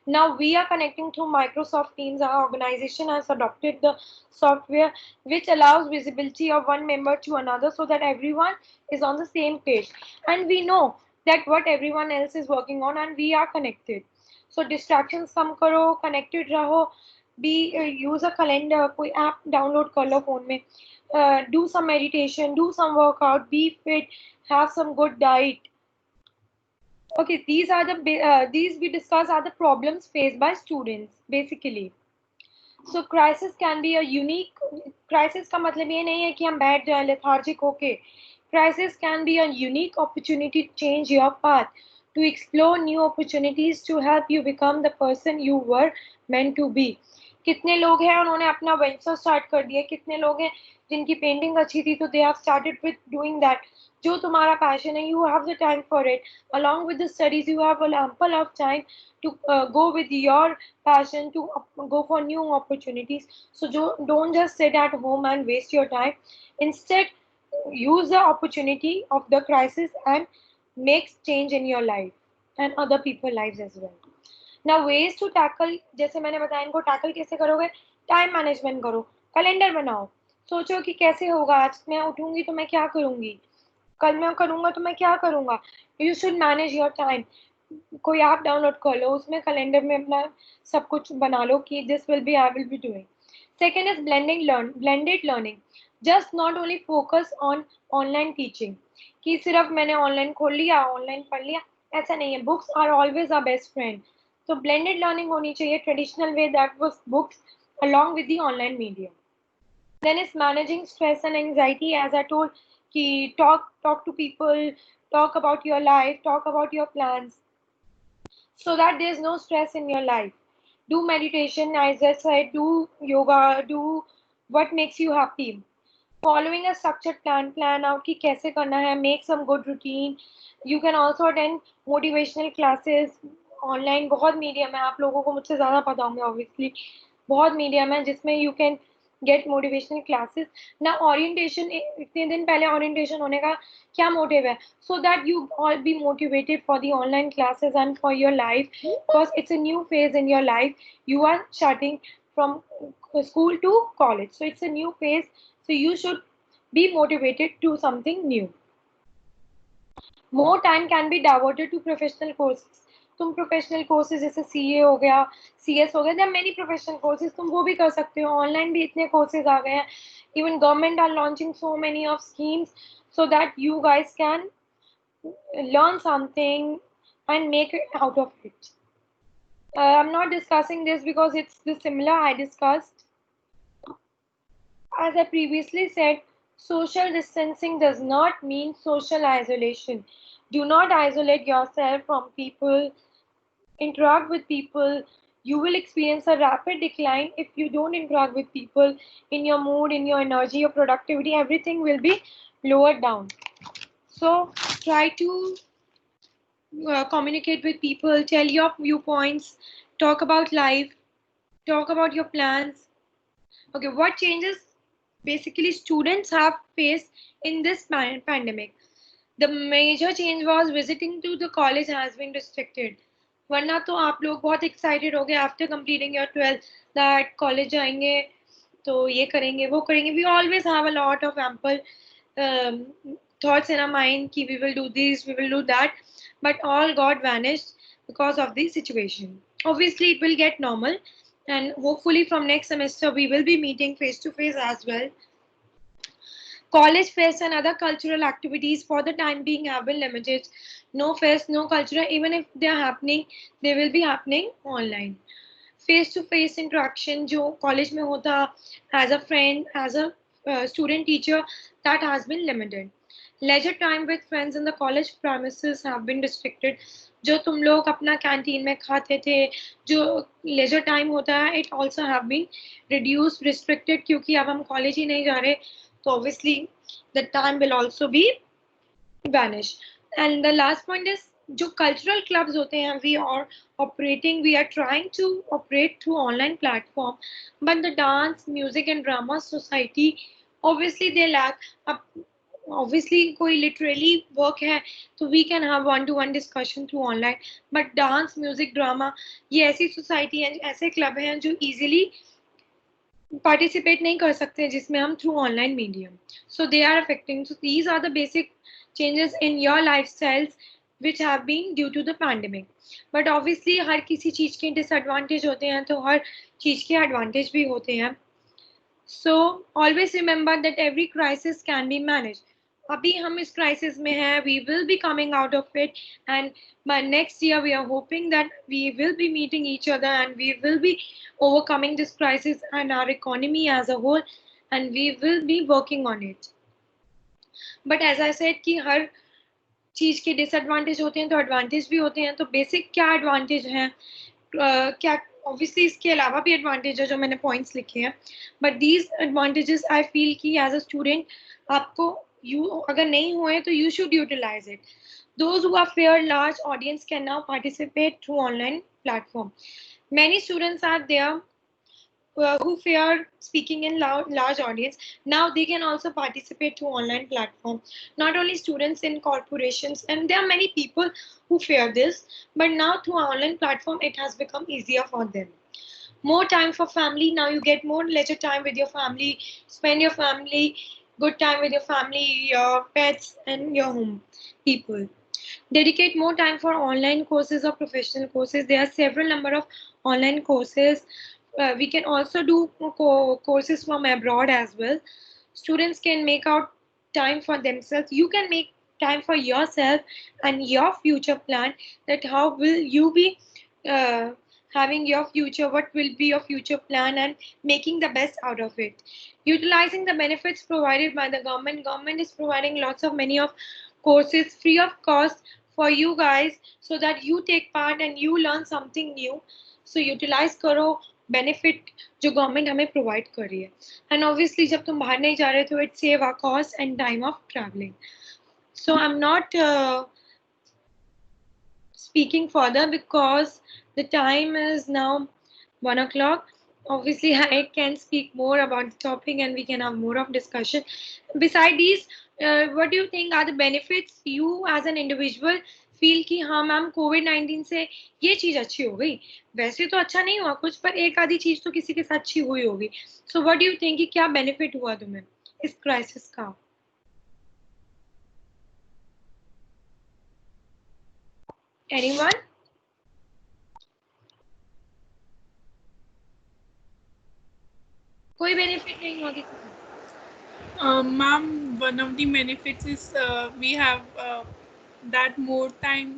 Now we are connecting through Microsoft Teams. Our organization has adopted the software which allows visibility of one member to another, so that everyone is on the same page and we know that what everyone else is working on and we are connected. So distractions कम करो, connected रहो, use a calendar, कोई app download कर लो phone में, do some meditation, do some workout, be fit, have some good diet. Okay, these we discuss are the problems faced by students basically. So crisis can be a unique crisis का मतलब ये नहीं है कि हम बैठ जाएं lethargic होके. Crisis can be a unique opportunity to change your path, to explore new opportunities, to help you become the person you were meant to be. कितने लोग हैं उन्होंने अपना वेंचर स्टार्ट कर दिया, कितने लोग हैं जिनकी पेंटिंग अच्छी थी तो they have started with doing that. जो तुम्हारा पैशन है, you have the time for it. Along with the studies, you have ample of time to go with your passion, to go for new opportunities. So don't just sit at home and waste your time. Instead, use the opportunity of the crisis and make change in your life and other people's lives as well. Now ways to tackle, जैसे मैंने बताया, इनको tackle कैसे करोगे? Time management करो, calendar बनाओ, सोचो कि कैसे होगा, आज मैं उठूंगी तो मैं क्या करूंगी, कल मैं करूंगा तो मैं क्या करूंगा. You should manage your time. कोई ऐप डाउनलोड कर लो, उसमें कैलेंडर में अपना सब कुछ बना लो कि this will be I will be doing. Second is blended learning. Just not only focus on online teaching, कि सिर्फ मैंने ऑनलाइन खोल लिया, ऑनलाइन पढ़ लिया, ऐसा नहीं है. Books are always our best friend. तो ब्लेंडेड लर्निंग होनी चाहिए, traditional way that was books along with the online medium. Then is managing stress and anxiety, as I told, ki talk to people, talk about your life, talk about your plans, so that there's no stress in your life. Do meditation, as I said, do yoga, do what makes you happy. Following a structured plan out ki kaise karna hai, make some good routine. You can also attend motivational classes online. बहुत medium है, आप लोगों को मुझसे ज़्यादा पता होंगे obviously, बहुत मीडियम है जिसमें you can get motivational classes. ना ओरिएंटेशन, इतने दिन पहले ओरिएंटेशन होने का क्या मोटिव है? So that you all be motivated for the online classes and for your life, because it's a new phase in your life. You are starting from school to college, so it's a new phase, so you should be motivated to something new. More time can be diverted to professional courses. तुम professional courses जैसे CA हो गया, CS हो गया, there are many professional courses, तुम वो भी कर सकते हो. ऑनलाइन भी इतने कोर्सेज आ गए हैं. Even government are launching so many of schemes so that you guys can learn something and make it out of it. I'm not discussing this because it's the similar I discussed. As I previously said, social distancing does not mean social isolation. Do not isolate yourself from people, interact with people. You will experience a rapid decline if you don't interact with people. In your mood, in your energy, your productivity, everything will be lowered down. So try to communicate with people, tell your viewpoints, talk about life, talk about your plans. Okay, what changes basically students have faced in this pandemic? The major change was visiting to the college has been restricted. वरना तो आप लोग बहुत excited हो गए after completing your 12th that college जाएंगे तो ये करेंगे वो करेंगे. We always have a lot of ample thoughts in our mind कि we will do this, we will do that, but all got vanished because of the situation. Obviously, it will get normal, and hopefully from next semester we will be meeting face to face as well. College fest and other cultural activities for the time being have been limited. No fest, no culture. Even if they are happening, they will be happening online. Face-to-face interaction जो college में होता as a friend, as a student teacher, that has been limited. Leisure time with friends in the college premises have been restricted. जो तुम लोग अपना canteen में खाते थे, जो leisure time होता है, it also have been reduced, restricted क्योंकि अब हम college ही नहीं जा रहे, तो obviously the time will also be vanish. And the last point is जो cultural clubs होते हैं, we are trying to operate through online platform, but the dance, music and drama society, obviously they lack. Obviously कोई literally work है तो we can have one-to-one discussion through online, but dance, music, drama ये ऐसी society हैं, ऐसे club हैं जो easily participate नहीं कर सकते जिसमें हम through online medium. So they are affecting. So these are the basic changes in your lifestyles which have been due to the pandemic. But obviously हर किसी चीज के disadvantage होते हैं तो हर चीज के advantage भी होते हैं. So always remember that every crisis can be managed. अभी हम इस crisis में हैं, we will be coming out of it, and by next year we are hoping that we will be meeting each other and we will be overcoming this crisis and our economy as a whole, and we will be working on it. But as I said कि हर चीज के disadvantage होते हैं तो advantage भी होते हैं. तो basic क्या advantage हैं? क्या obviously इसके अलावा भी advantage है जो मैंने points लिखे हैं. But these advantages I feel कि as a student आपको अगर नहीं हुए तो you should utilize it. Those who have feared large audience can now participate through online platform. Many students are there who fear speaking in large audience. Now they can also participate through online platform. Not only students in corporations, and there are many people who fear this, but now through online platform it has become easier for them. More time for family. Now you get more leisure time with your family. Spend your family good time with your family, your pets and your home people. Dedicate more time for online courses or professional courses. There are several number of online courses. We can also do courses from abroad as well. Students can make out time for themselves. You can make time for yourself and your future plan, that how will you be having your future, what will be your future plan, and making the best out of it. Utilizing the benefits provided by the government. Government is providing lots of many of courses free of cost for you guys so that you take part and you learn something new. So utilize करो benefit जो government हमें provide कर रही है. And obviously जब तुम बाहर नहीं जा रहे तो it save our cost and time of traveling. So I'm not speaking further because the time is now 1 o'clock. Obviously I can speak more about the topic and we can have more of discussion. Beside these, what do you think are the benefits you as an individual feel कि हाँ ma'am COVID-19 से ये चीज अच्छी हो गई? वैसे तो अच्छा नहीं हुआ कुछ, पर एक आधी चीज तो किसी के साथ अच्छी हुई होगी. So what do you think कि क्या benefit हुआ तुम्हें इस crisis का? Anyone? कोई बेनिफिट नहीं हुआ किसी को? Ma'am, one of the benefits is we have that more time.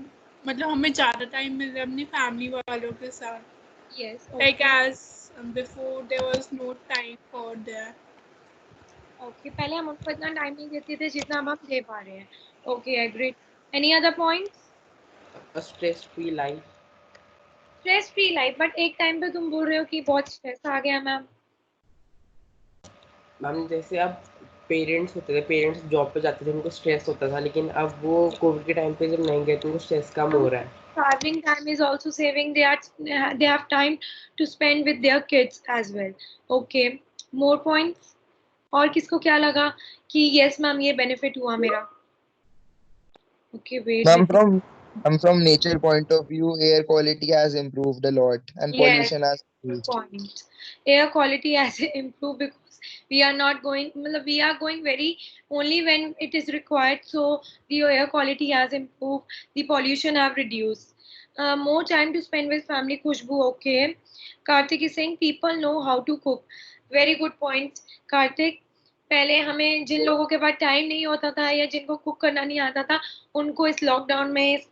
मतलब हमें ज़्यादा टाइम मिल रहा है अपनी फैमिली वालों के साथ. Yes. Like Okay. as before there was no time for that. Okay. पहले हम उनको इतना टाइम नहीं देते थे जितना अब हम दे पा रहे हैं. Okay, agreed. Any other points? A stress-free life. Stress free life, but एक टाइम पे तुम बोल रहे हो कि बहुत स्ट्रेस आ गया मैम. मैम जैसे अब पेरेंट्स होते थे, पेरेंट्स जॉब पे जाते थे, उनको स्ट्रेस होता था, लेकिन अब वो कोविड के टाइम पे जब नहीं गए तो उनको स्ट्रेस कम हो रहा है. Traveling time is also saving. They have time to spend with their kids as well. Okay, more points. और किसको क्या लगा कि yes मैम ये benefit हुआ मेरा? Okay, wait. Ma'am, from nature point of view, air quality has improved a lot and Yes, pollution has good reduced. point. Air quality has improved because we are not going, we are going very only when it is required. So the air quality has improved, the pollution have reduced. More time to spend with family. Khushbu, okay. Karthik is saying people know how to cook. Very good point, Karthik. पहले हमें जिन लोगों के पास time नहीं होता था या जिनको cook करना नहीं आता था, उनको इस लॉकडाउन में, इस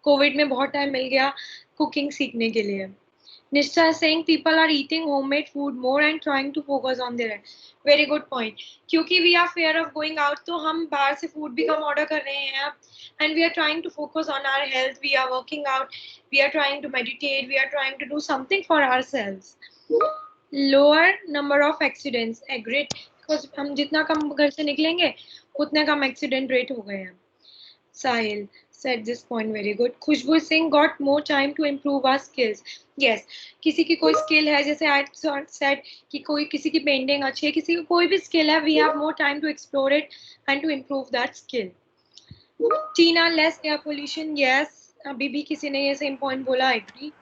कोविड में बहुत टाइम मिल गया कुकिंग सीखने के लिए. Nishtha is saying people are eating homemade food more and trying to focus on their health. Very good point. क्योंकि we are fear of going out, तो हम बाहर से food भी कम order कर रहे हैं अब, and we are trying to focus on our health. We are working out. We are trying to meditate. We are trying to do something for ourselves. Lower number of accidents. Agreed. Because हम जितना कम घर से निकलेंगे, उतने कम accident rate हो गए हैं. Sahil said this point very good. Khushbu Singh got more time to improve our skills. Yes, किसी की कोई skill है, जैसे I said कि कोई किसी की painting अच्छी है, किसी की कोई भी skill है, we have more time to explore it and to improve that skill. Tina, less air pollution. Yes, अभी भी किसी ने ये same point बोला. I agree.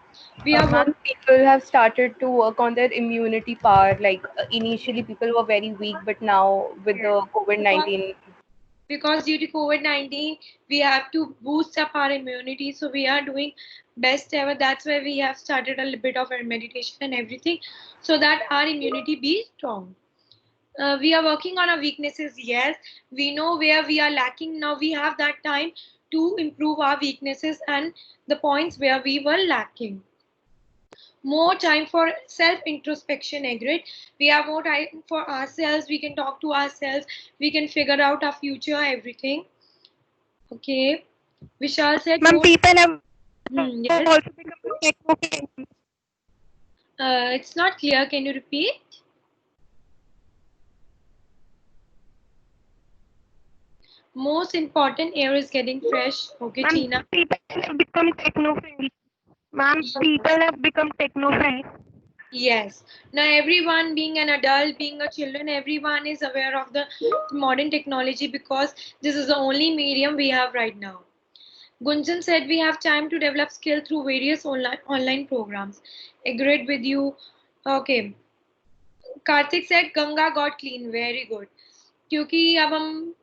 We are Ma'am, people have started to work on their immunity power. Like initially, people were very weak, but now with the COVID-19. Because due to COVID-19, we have to boost up our immunity. So we are doing best ever. That's why we have started a little bit of meditation and everything, so that our immunity be strong. We are working on our weaknesses. Yes, we know where we are lacking. Now we have that time to improve our weaknesses and the points where we were lacking. More time for self introspection. Agreed. We have more time for ourselves. We can talk to ourselves. We can figure out our future, everything. Okay. Vishal said Ma'am, people have yes. also become techno. It's not clear. Can you repeat? Most important, air is getting fresh. Okay, Tina. People have become techno-friendly. Ma'am, people have become techno-friendly. Yes. Now everyone, being an adult, being a children, everyone is aware of the modern technology because this is the only medium we have right now. Gunjan said we have time to develop skill through various online programs. Agreed with you. Okay. Karthik said Ganga got clean. Very good. क्योंकि अब हम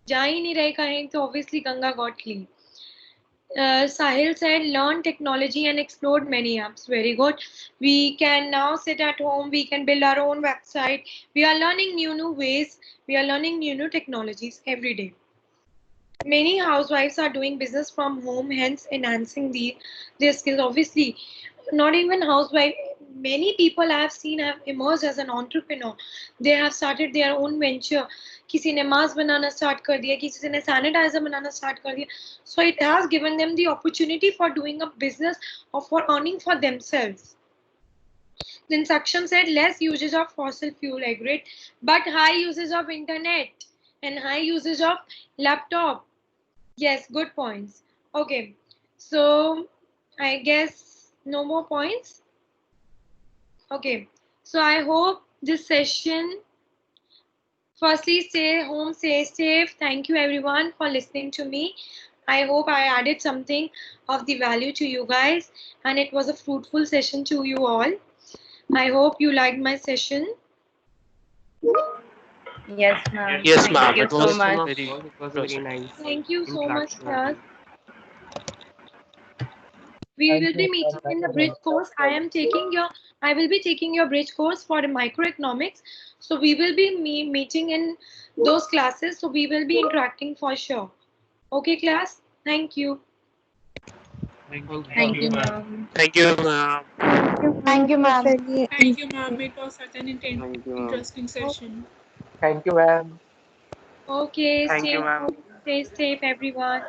जा ही नहीं रहे कहीं, तो obviously Ganga got clean. Sahil said learn technology and explored many apps. Very good. We can now sit at home. We can build our own website. We are learning new ways. We are learning new technologies every day. Many housewives are doing business from home, hence enhancing their skills. Obviously, not even housewife. Many people I have seen have emerged as an entrepreneur. They have started their own venture. किसी ने mask बनाना start कर दिया, किसी ने sanitiser बनाना start कर दिया. So it has given them the opportunity for doing a business or for earning for themselves. Then Saksham said less usage of fossil fuel. Agreed, but high usage of internet and high usage of laptop. Yes, good points. Okay, so I guess no more points. Okay, so I hope this session, firstly, stay home, stay safe. Thank you everyone for listening to me. I hope I added something of the value to you guys and it was a fruitful session to you all. I hope you liked my session. Yes, ma'am. Yes, ma'am. Thank you It so was much. very It was very nice. Thank you so much, interaction. class. We Thank will you, be ma'am. meeting in the Thank you, bridge ma'am. course. I will be taking your bridge course for microeconomics. So we will be meeting in those classes. So we will be interacting for sure. Okay, class. Thank you. Thank you. Thank you, ma'am. Thank you, ma'am. Thank you, ma'am. Thank you, ma'am. It was such an Thank you, ma'am. interesting session. Thank you, ma'am. Okay, Thank you, ma'am. stay safe, everyone.